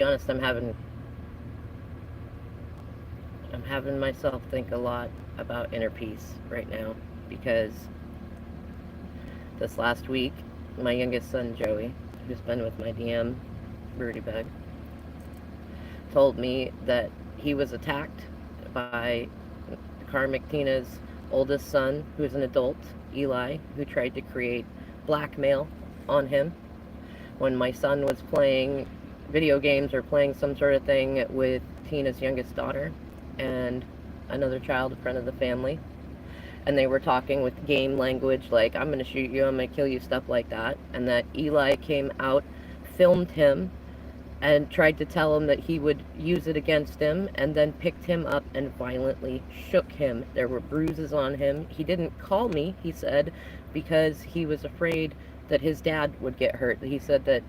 honest, I'm having myself think a lot about inner peace right now because this last week, my youngest son Joey, who's been with my DM Rudy Bug, told me that he was attacked by Carmick Tina's oldest son, who is an adult, Eli, who tried to create blackmail on him when my son was playing video games or playing some sort of thing with Tina's youngest daughter and another child, a friend of the family. And they were talking with game language like, I'm going to shoot you, I'm going to kill you, stuff like that. And that Eli came out, filmed him, and tried to tell him that he would use it against him, and then picked him up and violently shook him. There were bruises on him. He didn't call me, he said, because he was afraid that his dad would get hurt. He said that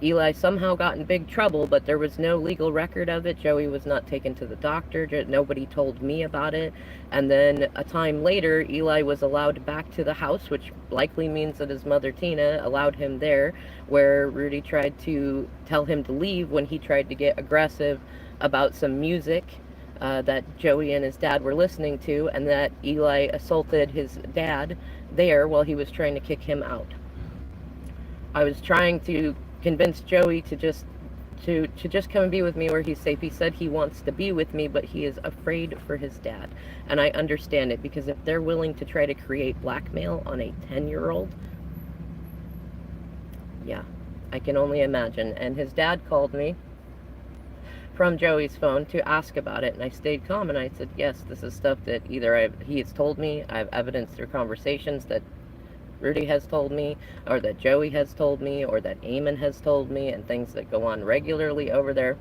Eli somehow got in big trouble, but there was no legal record of it. Joey was not taken to the doctor. Nobody told me about it. And then a time later, Eli was allowed back to the house, which likely means that his mother, Tina, allowed him there, where Rudy tried to tell him to leave when he tried to get aggressive about some music that Joey and his dad were listening to, and that Eli assaulted his dad there while he was trying to kick him out. I was trying to convince Joey to just come and be with me where he's safe. He said he wants to be with me, but he is afraid for his dad. And I understand it, because if they're willing to try to create blackmail on a 10-year-old, yeah, I can only imagine. And his dad called me from Joey's phone to ask about it, and I stayed calm, and I said, yes, this is stuff that either he has told me, I have evidence through conversations that Rudy has told me, or that Joey has told me, or that Eamon has told me, and things that go on regularly over there.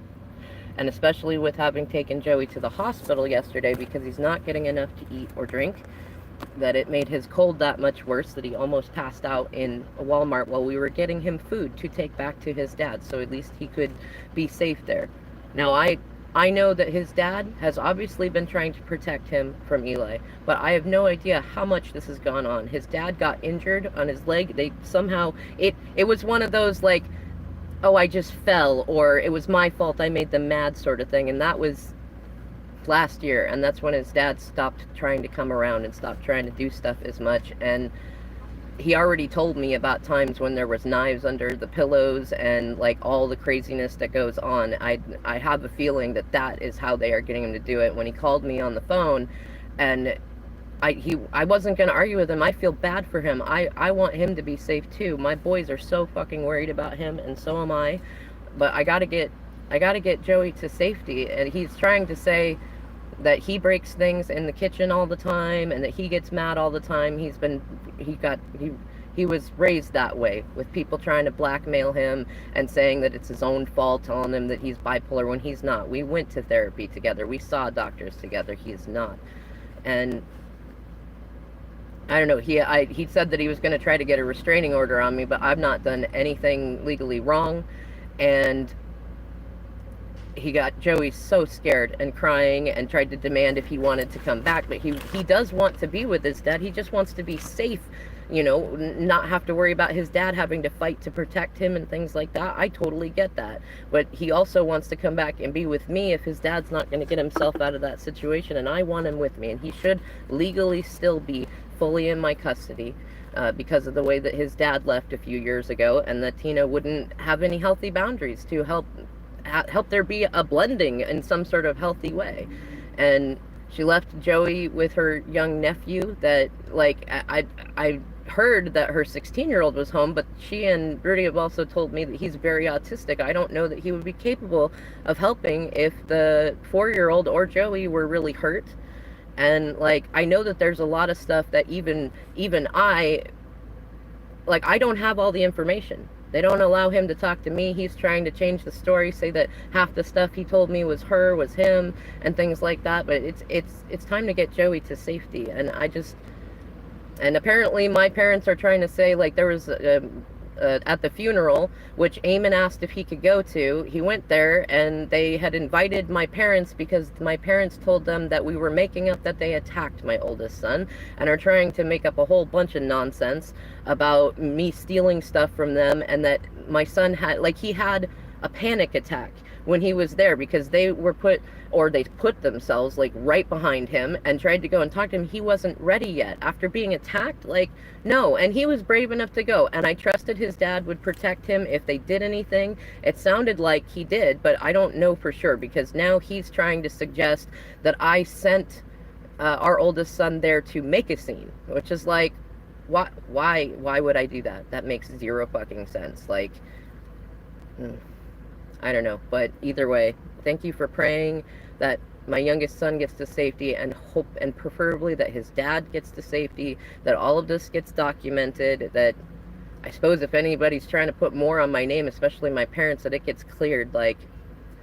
And especially with having taken Joey to the hospital yesterday because he's not getting enough to eat or drink, that it made his cold that much worse, that he almost passed out in a Walmart while we were getting him food to take back to his dad, so at least he could be safe there. Now, I know that his dad has obviously been trying to protect him from Eli, but I have no idea how much this has gone on. His dad got injured on his leg. They somehow, it was one of those like, oh, I just fell, or it was my fault, I made them mad sort of thing. And that was last year, and that's when his dad stopped trying to come around and stopped trying to do stuff as much. And he already told me about times when there was knives under the pillows and like all the craziness that goes on. I have a feeling that that is how they are getting him to do it. When he called me on the phone, and I wasn't going to argue with him. I feel bad for him. I want him to be safe too. My boys are so fucking worried about him, and so am I. But I gotta get Joey to safety. And he's trying to say that he breaks things in the kitchen all the time, and that he gets mad all the time. He was raised that way, with people trying to blackmail him and saying that it's his own fault, telling him that he's bipolar when he's not. We went to therapy together. We saw doctors together. He is not. And I don't know, he said that he was going to try to get a restraining order on me, but I've not done anything legally wrong. And he got Joey so scared and crying and tried to demand if he wanted to come back. But he does want to be with his dad. He just wants to be safe, not have to worry about his dad having to fight to protect him and things like that. I totally get that. But he also wants to come back and be with me if his dad's not going to get himself out of that situation. And I want him with me. And he should legally still be fully in my custody. Because of the way that his dad left a few years ago, and that Tina wouldn't have any healthy boundaries to help there be a blending in some sort of healthy way. And she left Joey with her young nephew that, like, I heard that her 16-year-old was home, but she and Rudy have also told me that he's very autistic. I don't know that he would be capable of helping if the 4-year-old or Joey were really hurt. And, like, I know that there's a lot of stuff that even I don't have all the information. They don't allow him to talk to me. He's trying to change the story, say that half the stuff he told me was him, and things like that. But it's time to get Joey to safety. And and apparently my parents are trying to say, like, there was at the funeral, which Eamon asked if he could go to. He went there, and they had invited my parents because my parents told them that we were making up that they attacked my oldest son, and are trying to make up a whole bunch of nonsense about me stealing stuff from them, and that my son had a panic attack when he was there, because they were they put themselves like right behind him and tried to go and talk to him. He wasn't ready yet after being attacked. Like, no. And he was brave enough to go, and I trusted his dad would protect him if they did anything. It sounded like he did, but I don't know for sure, because now he's trying to suggest that I sent our oldest son there to make a scene, which is like, why would I do that? That makes zero fucking sense. Like, I don't know. But either way, thank you for praying that my youngest son gets to safety, and hope, and preferably that his dad gets to safety, that all of this gets documented, that I suppose if anybody's trying to put more on my name, especially my parents, that it gets cleared. Like,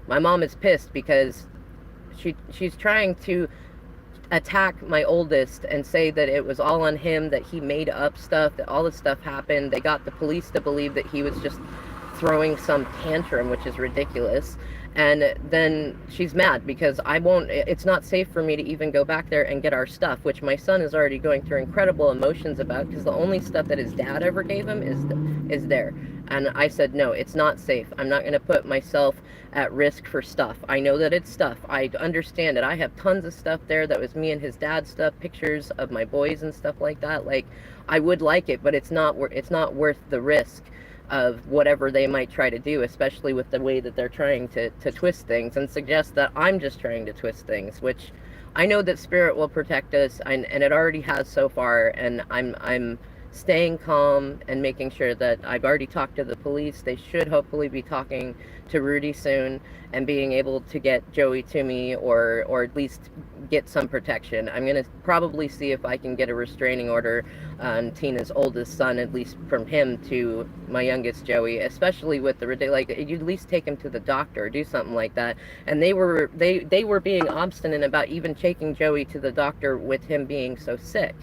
my mom is pissed because she's trying to attack my oldest and say that it was all on him, that he made up stuff, that all this stuff happened. They got the police to believe that he was just throwing some tantrum, which is ridiculous. And then she's mad because it's not safe for me to even go back there and get our stuff, which my son is already going through incredible emotions about, because the only stuff that his dad ever gave him is there. And I said, no, it's not safe. I'm not going to put myself at risk for stuff. I know that it's stuff. I understand it. I have tons of stuff there that was me and his dad's stuff, pictures of my boys and stuff like that. Like, I would like it, but it's not worth the risk of whatever they might try to do, especially with the way that they're trying to twist things and suggest that I'm just trying to twist things, which I know that Spirit will protect us, and it already has so far, and I'm staying calm and making sure that I've already talked to the police. They should hopefully be talking to Rudy soon and being able to get Joey to me, or at least get some protection. I'm going to probably see if I can get a restraining order on Tina's oldest son, at least from him to my youngest Joey, especially with like, you at least take him to the doctor or do something like that. And they were being obstinate about even taking Joey to the doctor with him being so sick.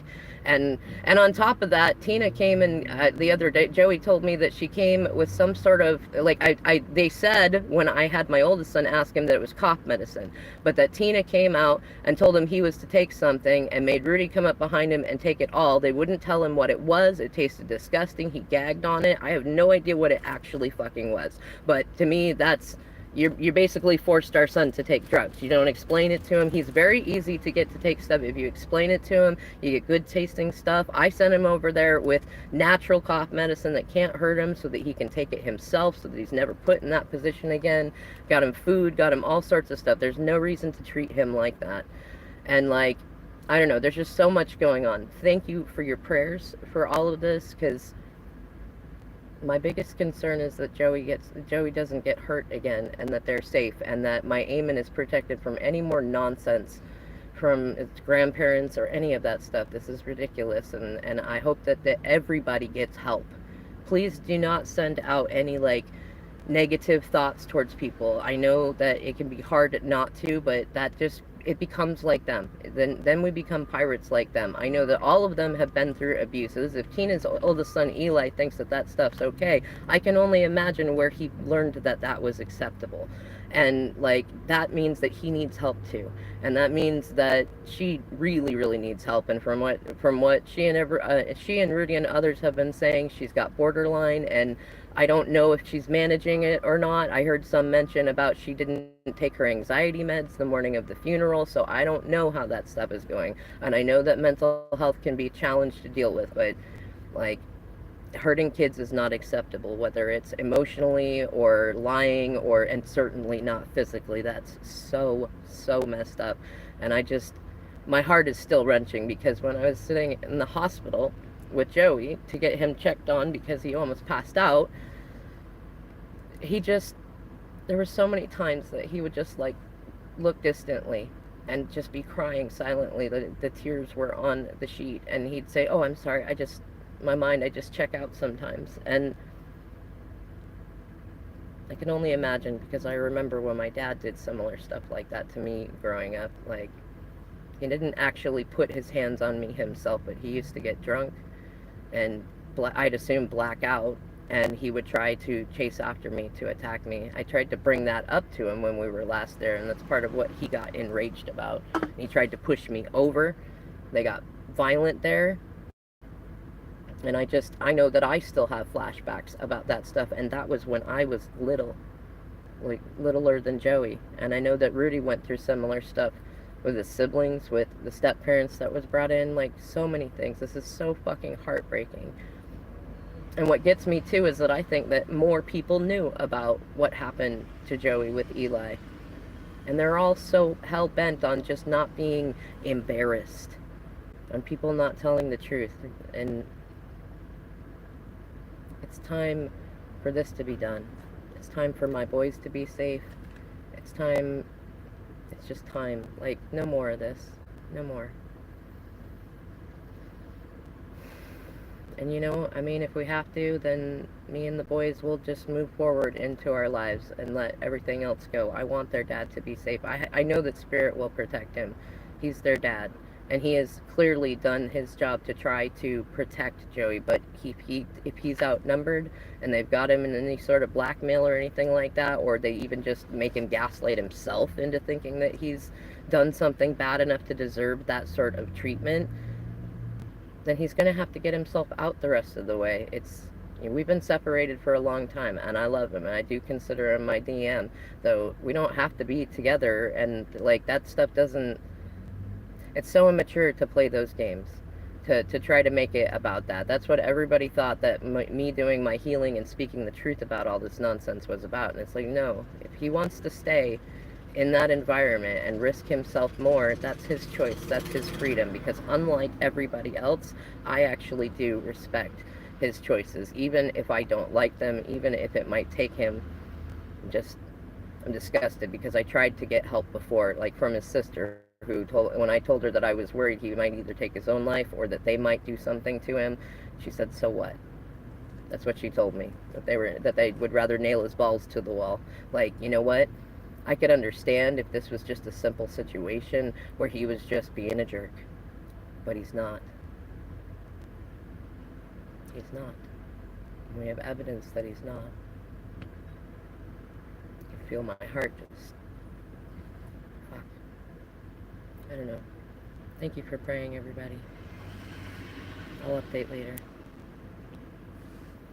And on top of that, Tina came and the other day, Joey told me that she came with some sort of, like, they said when I had my oldest son ask him that it was cough medicine, but that Tina came out and told him he was to take something and made Rudy come up behind him and take it all. They wouldn't tell him what it was. It tasted disgusting. He gagged on it. I have no idea what it actually fucking was. But to me, that's... You basically forced our son to take drugs. You don't explain it to him. He's very easy to get to take stuff. If you explain it to him, you get good tasting stuff. I sent him over there with natural cough medicine that can't hurt him, so that he can take it himself, so that he's never put in that position again. Got him food, got him all sorts of stuff. There's no reason to treat him like that. And, like, I don't know, there's just so much going on. Thank you for your prayers for all of this, because my biggest concern is that Joey doesn't get hurt again, and that they're safe, and that my Eamon is protected from any more nonsense from its grandparents or any of that stuff. This is ridiculous, and I hope that everybody gets help. Please do not send out any, like, negative thoughts towards people. I know that it can be hard not to, but that just... it becomes like them. Then we become pirates like them. I know that all of them have been through abuses. If Tina's oldest son, Eli, thinks that stuff's okay, I can only imagine where he learned that was acceptable. And, like, that means that he needs help too. And that means that she really, really needs help. And from what she and Rudy and others have been saying, she's got borderline, and I don't know if she's managing it or not. I heard some mention about she didn't take her anxiety meds the morning of the funeral, so I don't know how that stuff is going. And I know that mental health can be a challenge to deal with, but, like, hurting kids is not acceptable, whether it's emotionally or lying, and certainly not physically. That's so messed up. And my heart is still wrenching, because when I was sitting in the hospital with Joey to get him checked on because he almost passed out, there were so many times that he would just, like, look distantly and just be crying silently. The tears were on the sheet, and he'd say, "Oh, I'm sorry, I just check out sometimes." And I can only imagine, because I remember when my dad did similar stuff like that to me growing up. Like, he didn't actually put his hands on me himself, but he used to get drunk and I'd assume black out, and he would try to chase after me to attack me. I tried to bring that up to him when we were last there, and that's part of what he got enraged about. He tried to push me over. They got violent there. And I know that I still have flashbacks about that stuff, and that was when I was little. like littler than Joey. And I know that Rudy went through similar stuff with his siblings, with the step parents that was brought in, like so many things. This is so fucking heartbreaking. And what gets me too is that I think that more people knew about what happened to Joey with Eli. And they're all so hell bent on just not being embarrassed, on people not telling the truth. And it's time for this to be done. It's time for my boys to be safe. It's time. It's just time. Like, no more of this. No more. And you know, I mean, if we have to, then me and the boys will just move forward into our lives and let everything else go. I want their dad to be safe. I know that Spirit will protect him. He's their dad. And he has clearly done his job to try to protect Joey. But if he's outnumbered and they've got him in any sort of blackmail or anything like that, or they even just make him gaslight himself into thinking that he's done something bad enough to deserve that sort of treatment, then he's going to have to get himself out the rest of the way. We've been separated for a long time, and I love him, and I do consider him my DM, though we don't have to be together, and like that stuff doesn't. It's so immature to play those games, to try to make it about that. That's what everybody thought that me doing my healing and speaking the truth about all this nonsense was about, and it's like, no, if he wants to stay in that environment and risk himself more, that's his choice, that's his freedom, because unlike everybody else, I actually do respect his choices, even if I don't like them, even if it might take him. I'm disgusted, because I tried to get help before, like from his sister, when I told her that I was worried he might either take his own life or that they might do something to him, she said, so what? That's what she told me, that they would rather nail his balls to the wall. Like, you know what? I could understand if this was just a simple situation where he was just being a jerk. But he's not. He's not. And we have evidence that he's not. I can feel my heart just... Fuck. I don't know. Thank you for praying, everybody. I'll update later.